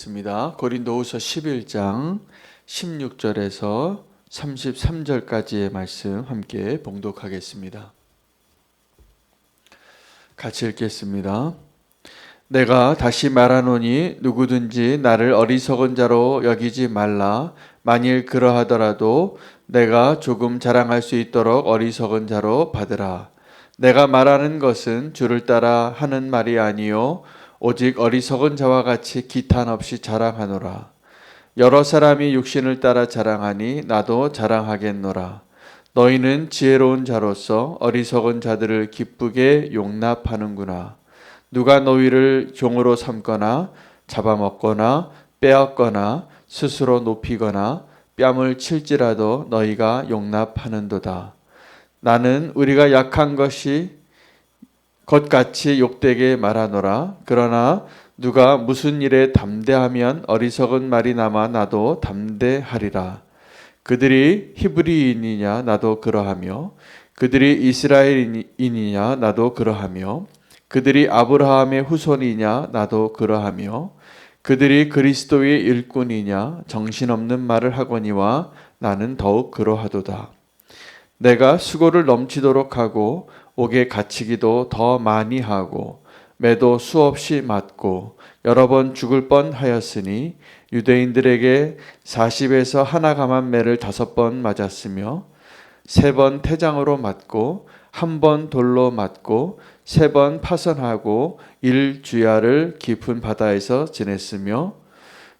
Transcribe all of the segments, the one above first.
있습니다. 고린도후서 11장 16절에서 33절까지의 말씀 함께 봉독하겠습니다. 같이 읽겠습니다. 내가 다시 말하노니 누구든지 나를 어리석은 자로 여기지 말라. 만일 그러하더라도 내가 조금 자랑할 수 있도록 어리석은 자로 받으라. 내가 말하는 것은 주를 따라 하는 말이 아니요 오직 어리석은 자와 같이 기탄 없이 자랑하노라. 여러 사람이 육신을 따라 자랑하니 나도 자랑하겠노라. 너희는 지혜로운 자로서 어리석은 자들을 기쁘게 용납하는구나. 누가 너희를 종으로 삼거나 잡아먹거나 빼앗거나 스스로 높이거나 뺨을 칠지라도 너희가 용납하는도다. 나는 우리가 약한 것 같이 욕되게 말하노라. 그러나 누가 무슨 일에 담대하면 어리석은 말이 남아 나도 담대하리라. 그들이 히브리인이냐 나도 그러하며 그들이 이스라엘인이냐 나도 그러하며 그들이 아브라함의 후손이냐 나도 그러하며 그들이 그리스도의 일꾼이냐 정신없는 말을 하거니와 나는 더욱 그러하도다. 내가 수고를 넘치도록 하고 옥에 갇히기도 더 많이 하고 매도 수없이 맞고 여러 번 죽을 뻔하였으니 유대인들에게 40에서 하나 감한 매를 5번 맞았으며 3번 태장으로 맞고 1번 돌로 맞고 3번 파선하고 1주야를 깊은 바다에서 지냈으며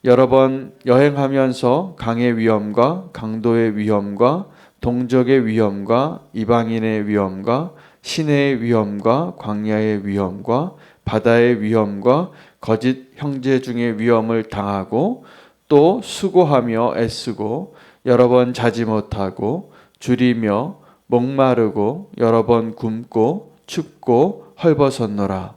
여러 번 여행하면서 강의 위험과 강도의 위험과 동족의 위험과 이방인의 위험과 시내의 위험과 광야의 위험과 바다의 위험과 거짓 형제 중의 위험을 당하고 또 수고하며 애쓰고 여러 번 자지 못하고 줄이며 목마르고 여러 번 굶고 춥고 헐벗었노라.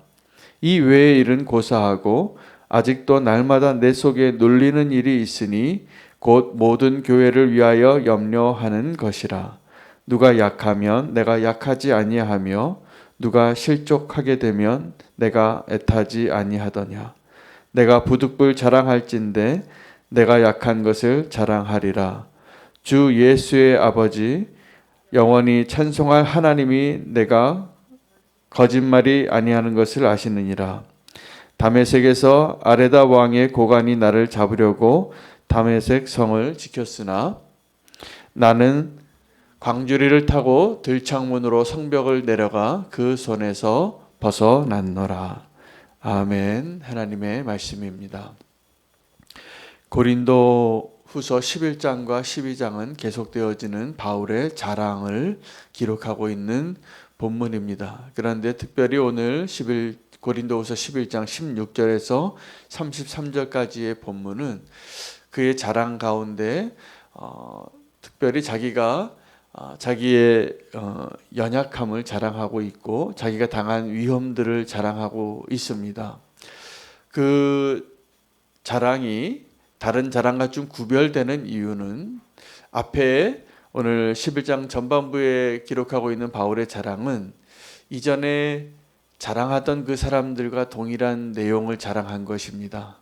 이 외의 일은 고사하고 아직도 날마다 내 속에 눌리는 일이 있으니 곧 모든 교회를 위하여 염려하는 것이라. 누가 약하면 내가 약하지 아니하며 누가 실족하게 되면 내가 애타지 아니하더냐. 내가 부득불 자랑할진대 내가 약한 것을 자랑하리라. 주 예수의 아버지 영원히 찬송할 하나님이 내가 거짓말이 아니하는 것을 아시느니라. 다메섹에서 아레다 왕의 고관이 나를 잡으려고 다메섹 성을 지켰으나 나는 광주리를 타고 들창문으로 성벽을 내려가 그 손에서 벗어났노라. 아멘. 하나님의 말씀입니다. 고린도 후서 11장과 12장은 계속되어지는 바울의 자랑을 기록하고 있는 본문입니다. 그런데 특별히 오늘 고린도후서 11장 16절에서 33절까지의 본문은 그의 자랑 가운데 특별히 자기가 자기의 연약함을 자랑하고 있고 자기가 당한 위험들을 자랑하고 있습니다. 그 자랑이 다른 자랑과 좀 구별되는 이유는 앞에 오늘 11장 전반부에 기록하고 있는 바울의 자랑은 이전에 자랑하던 그 사람들과 동일한 내용을 자랑한 것입니다.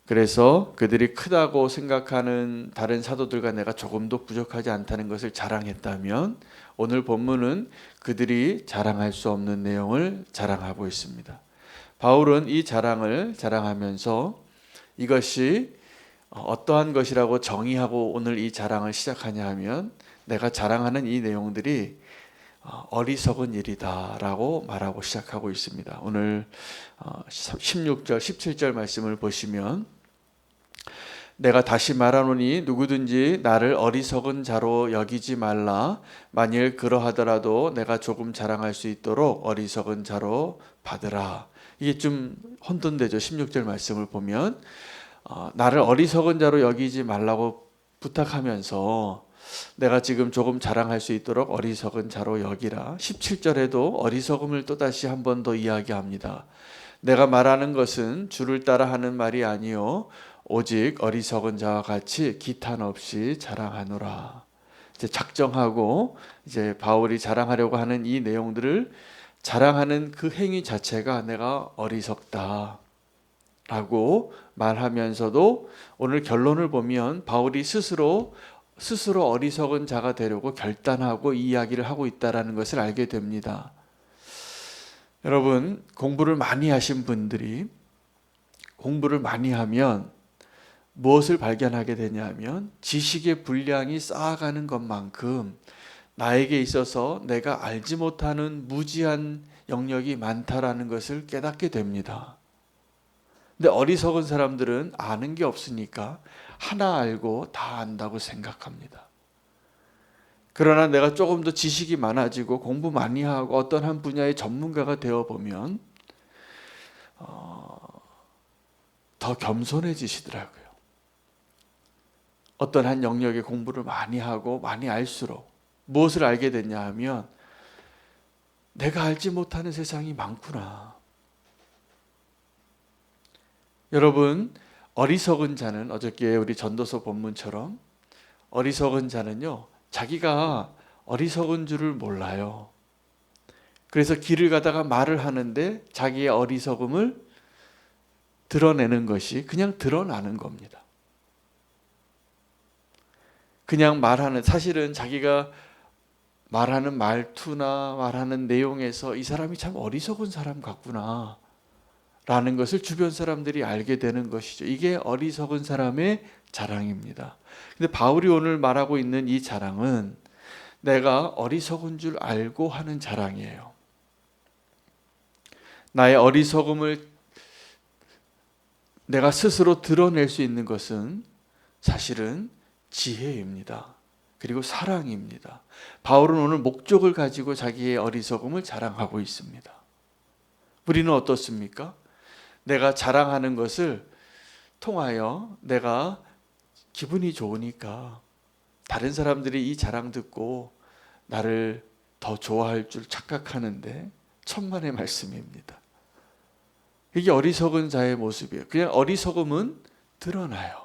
그래서 그들이 크다고 생각하는 다른 사도들과 내가 조금도 부족하지 않다는 것을 자랑했다면 오늘 본문은 그들이 자랑할 수 없는 내용을 자랑하고 있습니다. 바울은 이 자랑을 자랑하면서 이것이 어떠한 것이라고 정의하고 오늘 이 자랑을 시작하냐 하면 내가 자랑하는 이 내용들이 어리석은 일이다라고 말하고 시작하고 있습니다. 오늘 16절, 17절 말씀을 보시면 내가 다시 말하노니 누구든지 나를 어리석은 자로 여기지 말라. 만일 그러하더라도 내가 조금 자랑할 수 있도록 어리석은 자로 받으라. 이게 좀 혼돈되죠. 16절 말씀을 보면 나를 어리석은 자로 여기지 말라고 부탁하면서 내가 지금 조금 자랑할 수 있도록 어리석은 자로 여기라. 17절에도 어리석음을 또다시 한 번 더 이야기합니다. 내가 말하는 것은 주를 따라 하는 말이 아니요 오직 어리석은 자와 같이 기탄 없이 자랑하노라. 이제 작정하고 이제 바울이 자랑하려고 하는 이 내용들을 자랑하는 그 행위 자체가 내가 어리석다. 라고 말하면서도 오늘 결론을 보면 바울이 스스로 어리석은 자가 되려고 결단하고 이야기를 하고 있다는 것을 알게 됩니다. 여러분, 공부를 많이 하신 분들이 공부를 많이 하면 무엇을 발견하게 되냐면 지식의 분량이 쌓아가는 것만큼 나에게 있어서 내가 알지 못하는 무지한 영역이 많다라는 것을 깨닫게 됩니다. 근데 어리석은 사람들은 아는 게 없으니까 하나 알고 다 안다고 생각합니다. 그러나 내가 조금 더 지식이 많아지고 공부 많이 하고 어떤 한 분야의 전문가가 되어보면 더 겸손해지시더라고요. 어떤 한 영역의 공부를 많이 하고 많이 알수록 무엇을 알게 됐냐 하면 내가 알지 못하는 세상이 많구나. 여러분, 어리석은 자는 어저께 우리 전도서 본문처럼 어리석은 자는요, 자기가 어리석은 줄을 몰라요. 그래서 길을 가다가 말을 하는데 자기의 어리석음을 드러내는 것이 그냥 드러나는 겁니다. 그냥 말하는, 사실은 자기가 말하는 말투나 말하는 내용에서 이 사람이 참 어리석은 사람 같구나 라는 것을 주변 사람들이 알게 되는 것이죠. 이게 어리석은 사람의 자랑입니다. 근데 바울이 오늘 말하고 있는 이 자랑은 내가 어리석은 줄 알고 하는 자랑이에요. 나의 어리석음을 내가 스스로 드러낼 수 있는 것은 사실은 지혜입니다. 그리고 사랑입니다. 바울은 오늘 목적을 가지고 자기의 어리석음을 자랑하고 있습니다. 우리는 어떻습니까? 내가 자랑하는 것을 통하여 내가 기분이 좋으니까 다른 사람들이 이 자랑 듣고 나를 더 좋아할 줄 착각하는데 천만의 말씀입니다. 이게 어리석은 자의 모습이에요. 그냥 어리석음은 드러나요.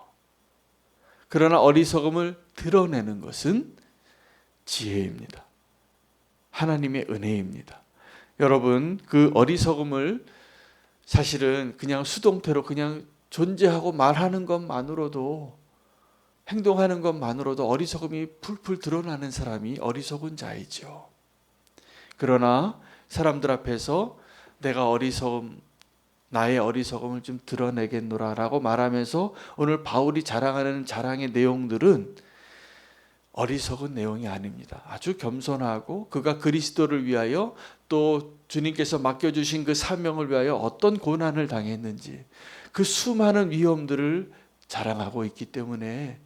그러나 어리석음을 드러내는 것은 지혜입니다. 하나님의 은혜입니다. 여러분, 그 어리석음을 사실은 그냥 수동태로 그냥 존재하고 말하는 것만으로도, 행동하는 것만으로도 어리석음이 풀풀 드러나는 사람이 어리석은 자이죠. 그러나 사람들 앞에서 내가 나의 어리석음을 좀 드러내겠노라 라고 말하면서 오늘 바울이 자랑하는 자랑의 내용들은 어리석은 내용이 아닙니다. 아주 겸손하고 그가 그리스도를 위하여 또 주님께서 맡겨주신 그 사명을 위하여 어떤 고난을 당했는지 그 수많은 위험들을 자랑하고 있기 때문에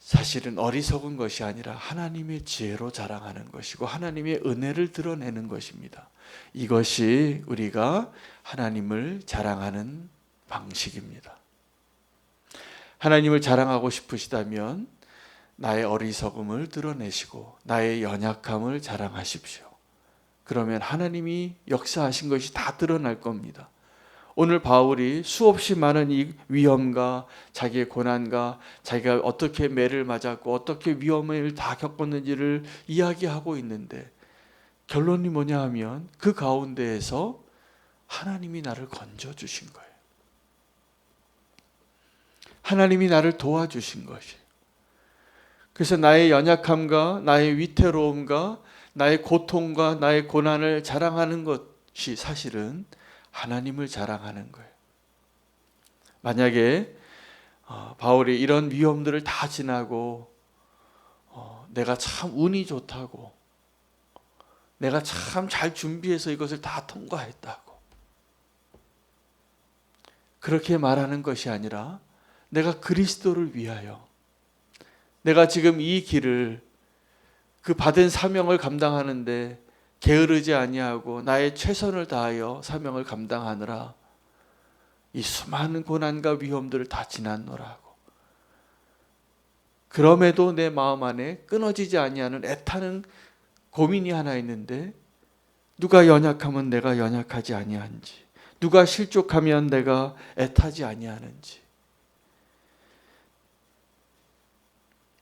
사실은 어리석은 것이 아니라 하나님의 지혜로 자랑하는 것이고 하나님의 은혜를 드러내는 것입니다. 이것이 우리가 하나님을 자랑하는 방식입니다. 하나님을 자랑하고 싶으시다면 나의 어리석음을 드러내시고 나의 연약함을 자랑하십시오. 그러면 하나님이 역사하신 것이 다 드러날 겁니다. 오늘 바울이 수없이 많은 이 위험과 자기의 고난과 자기가 어떻게 매를 맞았고 어떻게 위험을 다 겪었는지를 이야기하고 있는데 결론이 뭐냐 하면 그 가운데에서 하나님이 나를 건져주신 거예요. 하나님이 나를 도와주신 것이에요. 그래서 나의 연약함과 나의 위태로움과 나의 고통과 나의 고난을 자랑하는 것이 사실은 하나님을 자랑하는 거예요. 만약에 바울이 이런 위험들을 다 지나고 내가 참 운이 좋다고 내가 참 잘 준비해서 이것을 다 통과했다고 그렇게 말하는 것이 아니라 내가 그리스도를 위하여 내가 지금 이 길을 그 받은 사명을 감당하는데 게으르지 아니하고 나의 최선을 다하여 사명을 감당하느라 이 수많은 고난과 위험들을 다 지났노라고. 그럼에도 내 마음 안에 끊어지지 아니하는 애타는 고민이 하나 있는데 누가 연약하면 내가 연약하지 아니한지 누가 실족하면 내가 애타지 아니하는지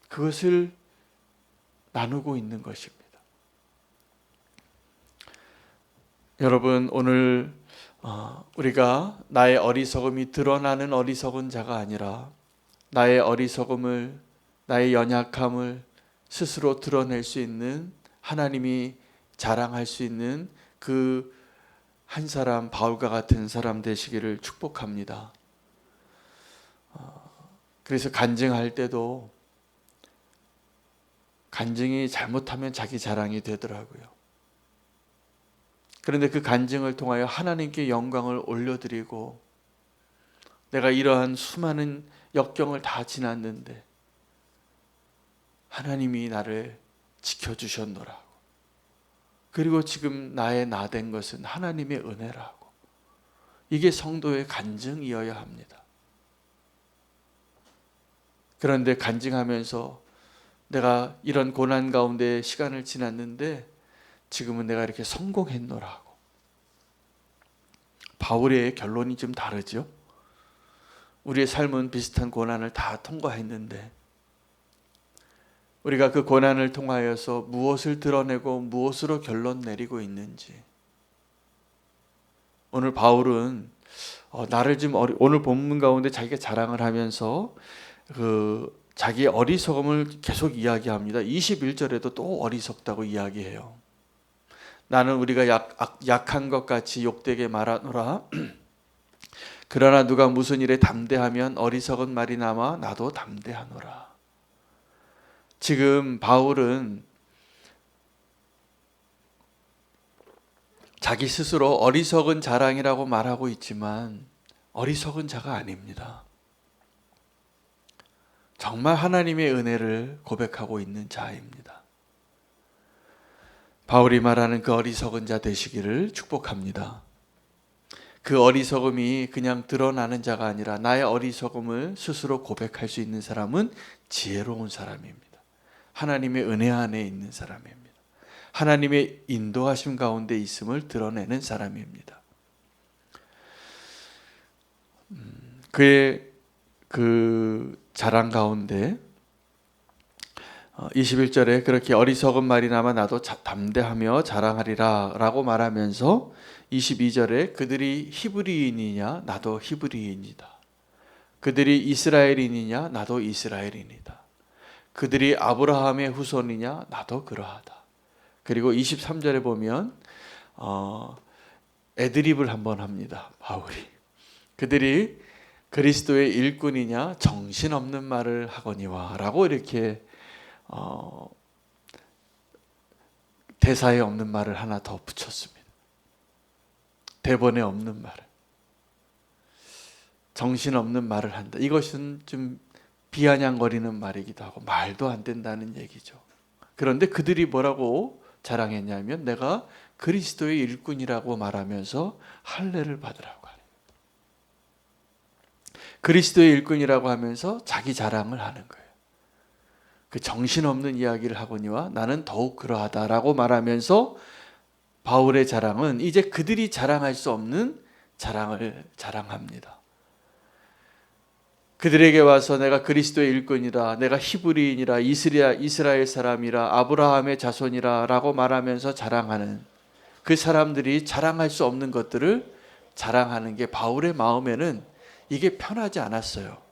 그것을 나누고 있는 것입니다. 여러분 오늘 우리가 나의 어리석음이 드러나는 어리석은 자가 아니라 나의 어리석음을, 나의 연약함을 스스로 드러낼 수 있는, 하나님이 자랑할 수 있는 그 한 사람, 바울과 같은 사람 되시기를 축복합니다. 그래서 간증할 때도 간증이 잘못하면 자기 자랑이 되더라고요. 그런데 그 간증을 통하여 하나님께 영광을 올려드리고, 내가 이러한 수많은 역경을 다 지났는데 하나님이 나를 지켜주셨노라고, 그리고 지금 나의 나 된 것은 하나님의 은혜라고, 이게 성도의 간증이어야 합니다. 그런데 간증하면서 내가 이런 고난 가운데 시간을 지났는데 지금은 내가 이렇게 성공했노라고. 바울의 결론이 좀 다르죠. 우리의 삶은 비슷한 고난을 다 통과했는데 우리가 그 고난을 통하여서 무엇을 드러내고 무엇으로 결론 내리고 있는지. 오늘 바울은 나를 지금 오늘 본문 가운데 자기가 자랑을 하면서 자기의 어리석음을 계속 이야기합니다. 21절에도 또 어리석다고 이야기해요. 나는 우리가 약한 것 같이 욕되게 말하노라. 그러나 누가 무슨 일에 담대하면 어리석은 말이 남아 나도 담대하노라. 지금 바울은 자기 스스로 어리석은 자랑이라고 말하고 있지만 어리석은 자가 아닙니다. 정말 하나님의 은혜를 고백하고 있는 자입니다. 바울이 말하는 그 어리석은 자 되시기를 축복합니다. 그 어리석음이 그냥 드러나는 자가 아니라 나의 어리석음을 스스로 고백할 수 있는 사람은 지혜로운 사람입니다. 하나님의 은혜 안에 있는 사람입니다. 하나님의 인도하심 가운데 있음을 드러내는 사람입니다. 그의 그 자랑 가운데 21절에 그렇게 어리석은 말이 나마 나도 담대하며 자랑하리라 라고 말하면서 22절에 그들이 히브리인이냐 나도 히브리인이다. 그들이 이스라엘인이냐 나도 이스라엘인이다. 그들이 아브라함의 후손이냐 나도 그러하다. 그리고 23절에 보면 애드립을 한번 합니다. 바울이. 그들이 그리스도의 일꾼이냐 정신없는 말을 하거니와 라고 이렇게 대사에 없는 말을 하나 더 붙였습니다. 대본에 없는 말을. 정신없는 말을 한다. 이것은 좀 비아냥거리는 말이기도 하고 말도 안 된다는 얘기죠. 그런데 그들이 뭐라고 자랑했냐면 내가 그리스도의 일꾼이라고 말하면서 할례를 받으라고 하네요. 그리스도의 일꾼이라고 하면서 자기 자랑을 하는 거예요. 그 정신없는 이야기를 하거니와 나는 더욱 그러하다라고 말하면서 바울의 자랑은 이제 그들이 자랑할 수 없는 자랑을 자랑합니다. 그들에게 와서 내가 그리스도의 일꾼이라, 내가 히브리인이라, 이스라엘 사람이라, 아브라함의 자손이라 라고 말하면서 자랑하는 그 사람들이 자랑할 수 없는 것들을 자랑하는 게 바울의 마음에는 이게 편하지 않았어요.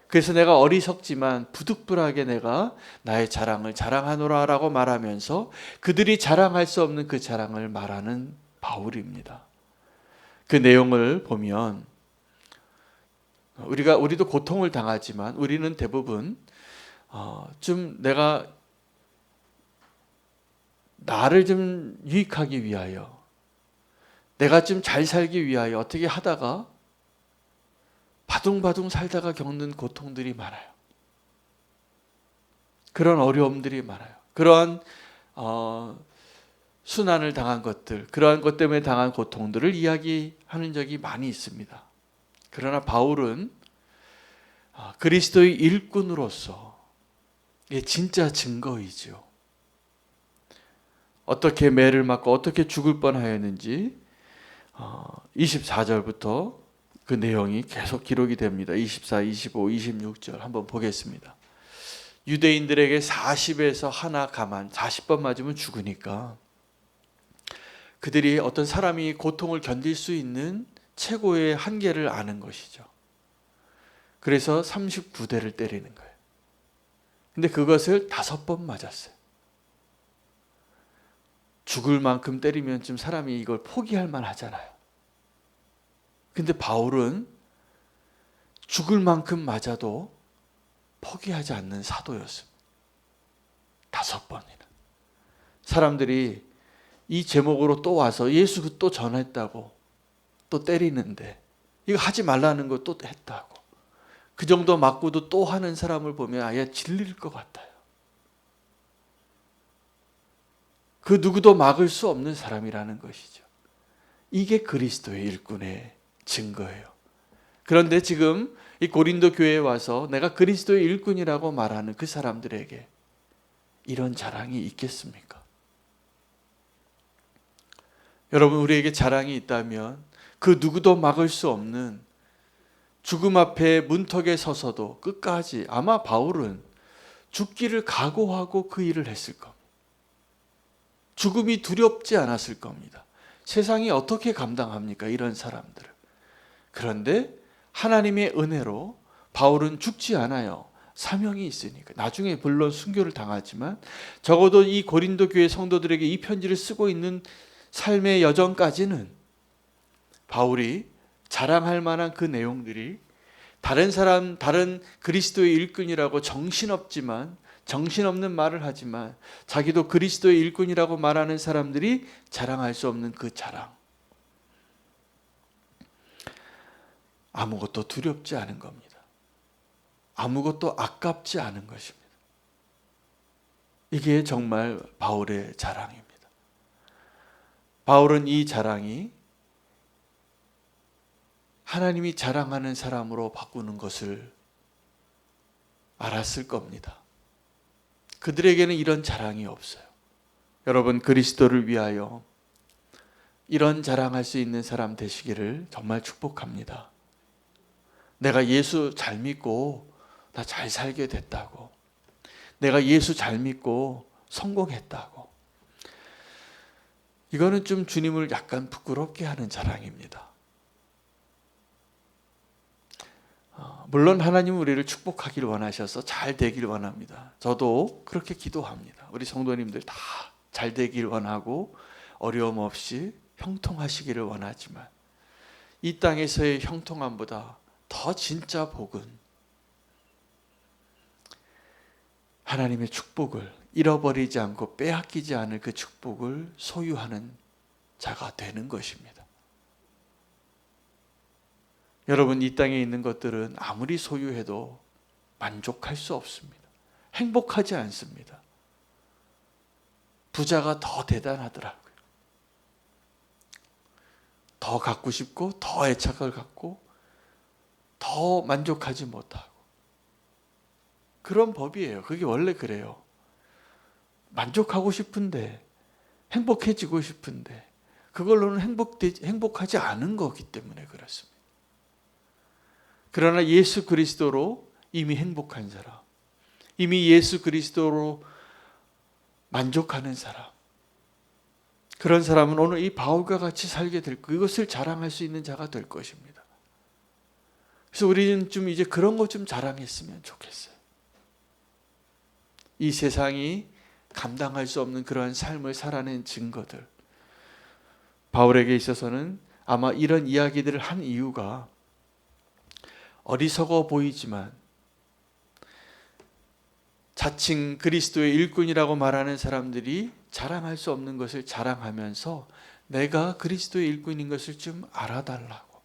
그래서 내가 어리석지만 부득불하게 내가 나의 자랑을 자랑하노라 라고 말하면서 그들이 자랑할 수 없는 그 자랑을 말하는 바울입니다. 그 내용을 보면 우리도 고통을 당하지만 우리는 대부분 좀 내가 나를 좀 유익하기 위하여, 내가 좀 잘 살기 위하여 어떻게 하다가 바둥바둥 살다가 겪는 고통들이 많아요. 그런 어려움들이 많아요. 그러한 순환을 당한 것들, 그러한 것 때문에 당한 고통들을 이야기하는 적이 많이 있습니다. 그러나 바울은 그리스도의 일꾼으로서 이게 진짜 증거이죠. 어떻게 매를 맞고 어떻게 죽을 뻔하였는지 24절부터 그 내용이 계속 기록이 됩니다. 24, 25, 26절 한번 보겠습니다. 유대인들에게 40에서 하나 가만, 40번 맞으면 죽으니까 그들이 어떤 사람이 고통을 견딜 수 있는 최고의 한계를 아는 것이죠. 그래서 39대를 때리는 거예요. 근데 그것을 5번 맞았어요. 죽을 만큼 때리면 좀 사람이 이걸 포기할 만하잖아요. 근데 바울은 죽을 만큼 맞아도 포기하지 않는 사도였습니다. 5번이나. 사람들이 이 제목으로 또 와서 예수 또 전했다고 또 때리는데 이거 하지 말라는 거 또 했다고. 그 정도 맞고도 또 하는 사람을 보면 아예 질릴 것 같아요. 그 누구도 막을 수 없는 사람이라는 것이죠. 이게 그리스도의 일꾼의 증거예요. 그런데 지금 이 고린도 교회에 와서 내가 그리스도의 일꾼이라고 말하는 그 사람들에게 이런 자랑이 있겠습니까? 여러분, 우리에게 자랑이 있다면 그 누구도 막을 수 없는 죽음 앞에 문턱에 서서도 끝까지, 아마 바울은 죽기를 각오하고 그 일을 했을 겁니다. 죽음이 두렵지 않았을 겁니다. 세상이 어떻게 감당합니까? 이런 사람들을. 그런데 하나님의 은혜로 바울은 죽지 않아요. 사명이 있으니까. 나중에 물론 순교를 당하지만 적어도 이 고린도 교회 성도들에게 이 편지를 쓰고 있는 삶의 여정까지는 바울이 자랑할 만한 그 내용들이 다른 그리스도의 일꾼이라고 정신없는 말을 하지만 자기도 그리스도의 일꾼이라고 말하는 사람들이 자랑할 수 없는 그 자랑. 아무것도 두렵지 않은 겁니다. 아무것도 아깝지 않은 것입니다. 이게 정말 바울의 자랑입니다. 바울은 이 자랑이 하나님이 자랑하는 사람으로 바꾸는 것을 알았을 겁니다. 그들에게는 이런 자랑이 없어요. 여러분, 그리스도를 위하여 이런 자랑할 수 있는 사람 되시기를 정말 축복합니다. 내가 예수 잘 믿고 나 잘 살게 됐다고. 내가 예수 잘 믿고 성공했다고. 이거는 좀 주님을 약간 부끄럽게 하는 자랑입니다. 물론 하나님은 우리를 축복하길 원하셔서 잘 되길 원합니다. 저도 그렇게 기도합니다. 우리 성도님들 다 잘 되길 원하고 어려움 없이 형통하시기를 원하지만 이 땅에서의 형통함보다 더 진짜 복은 하나님의 축복을 잃어버리지 않고 빼앗기지 않을 그 축복을 소유하는 자가 되는 것입니다. 여러분, 이 땅에 있는 것들은 아무리 소유해도 만족할 수 없습니다. 행복하지 않습니다. 부자가 더 대단하더라고요. 더 갖고 싶고 더 애착을 갖고 더 만족하지 못하고 그런 법이에요. 그게 원래 그래요. 만족하고 싶은데 행복해지고 싶은데 그걸로는 행복하지 않은 거기 때문에 그렇습니다. 그러나 예수 그리스도로 이미 행복한 사람, 이미 예수 그리스도로 만족하는 사람, 그런 사람은 오늘 이 바울과 같이 살게 될 거, 이것을 자랑할 수 있는 자가 될 것입니다. 그래서 우리는 좀 이제 그런 거 좀 자랑했으면 좋겠어요. 이 세상이 감당할 수 없는 그러한 삶을 살아낸 증거들. 바울에게 있어서는 아마 이런 이야기들을 한 이유가 어리석어 보이지만 자칭 그리스도의 일꾼이라고 말하는 사람들이 자랑할 수 없는 것을 자랑하면서 내가 그리스도의 일꾼인 것을 좀 알아달라고.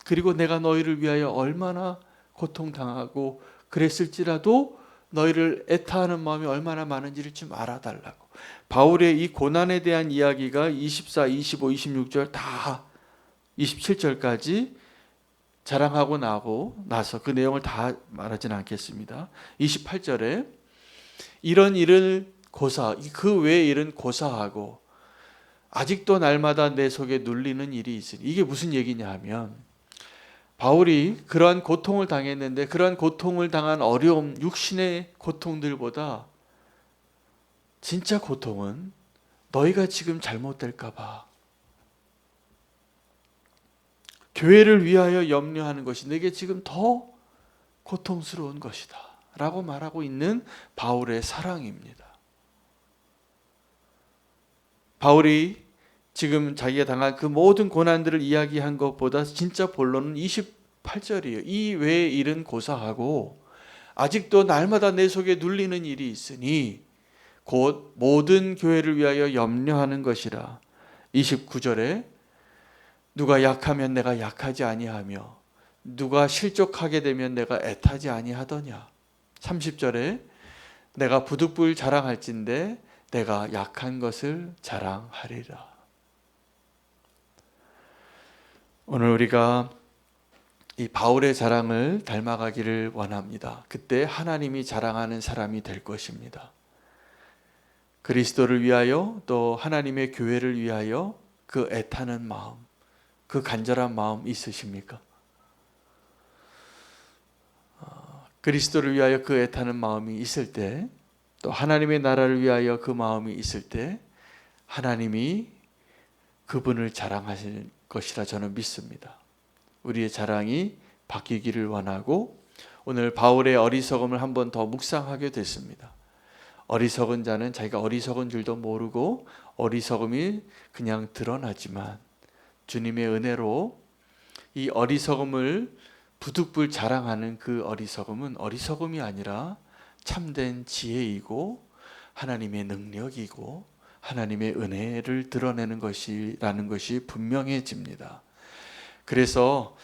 그리고 내가 너희를 위하여 얼마나 고통당하고 그랬을지라도 너희를 애타하는 마음이 얼마나 많은지를 좀 알아달라고. 바울의 이 고난에 대한 이야기가 24, 25, 26절 다 27절까지 자랑하고 나서 그 내용을 다 말하지는 않겠습니다. 28절에 이런 일을 그 외의 일은 고사하고 아직도 날마다 내 속에 눌리는 일이 있으니, 이게 무슨 얘기냐 하면 바울이 그러한 고통을 당했는데 그러한 고통을 당한 어려움, 육신의 고통들보다 진짜 고통은 너희가 지금 잘못될까 봐 교회를 위하여 염려하는 것이 내게 지금 더 고통스러운 것이다 라고 말하고 있는 바울의 사랑입니다. 바울이 지금 자기가 당한 그 모든 고난들을 이야기한 것보다 진짜 본론은 28절이에요. 이 외의 일은 고사하고 아직도 날마다 내 속에 눌리는 일이 있으니 곧 모든 교회를 위하여 염려하는 것이라. 29절에 누가 약하면 내가 약하지 아니하며 누가 실족하게 되면 내가 애타지 아니하더냐. 30절에 내가 부득불 자랑할진대 내가 약한 것을 자랑하리라. 오늘 우리가 이 바울의 자랑을 닮아가기를 원합니다. 그때 하나님이 자랑하는 사람이 될 것입니다. 그리스도를 위하여 또 하나님의 교회를 위하여 그 애타는 마음, 그 간절한 마음 있으십니까? 그리스도를 위하여 그 애타는 마음이 있을 때, 또 하나님의 나라를 위하여 그 마음이 있을 때 하나님이 그분을 자랑하실 것이라 저는 믿습니다. 우리의 자랑이 바뀌기를 원하고 오늘 바울의 어리석음을 한 번 더 묵상하게 됐습니다. 어리석은 자는 자기가 어리석은 줄도 모르고 어리석음이 그냥 드러나지만 주님의 은혜로 이 어리석음을 부득불 자랑하는 그 어리석음은 어리석음이 아니라 참된 지혜이고 하나님의 능력이고 하나님의 은혜를 드러내는 것이라는 것이 분명해집니다. 그래서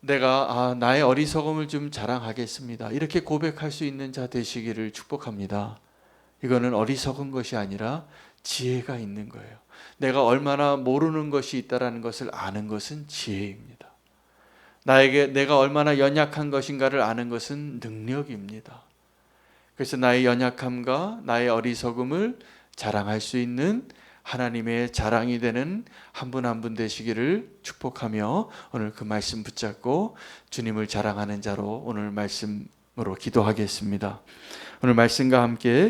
내가 나의 어리석음을 좀 자랑하겠습니다. 이렇게 고백할 수 있는 자 되시기를 축복합니다. 이거는 어리석은 것이 아니라 지혜가 있는 거예요. 내가 얼마나 모르는 것이 있다는 것을 아는 것은 지혜입니다. 내가 얼마나 연약한 것인가를 아는 것은 능력입니다. 그래서 나의 연약함과 나의 어리석음을 자랑할 수 있는 하나님의 자랑이 되는 한 분 한 분 되시기를 축복하며 오늘 그 말씀 붙잡고 주님을 자랑하는 자로 오늘 말씀으로 기도하겠습니다. 오늘 말씀과 함께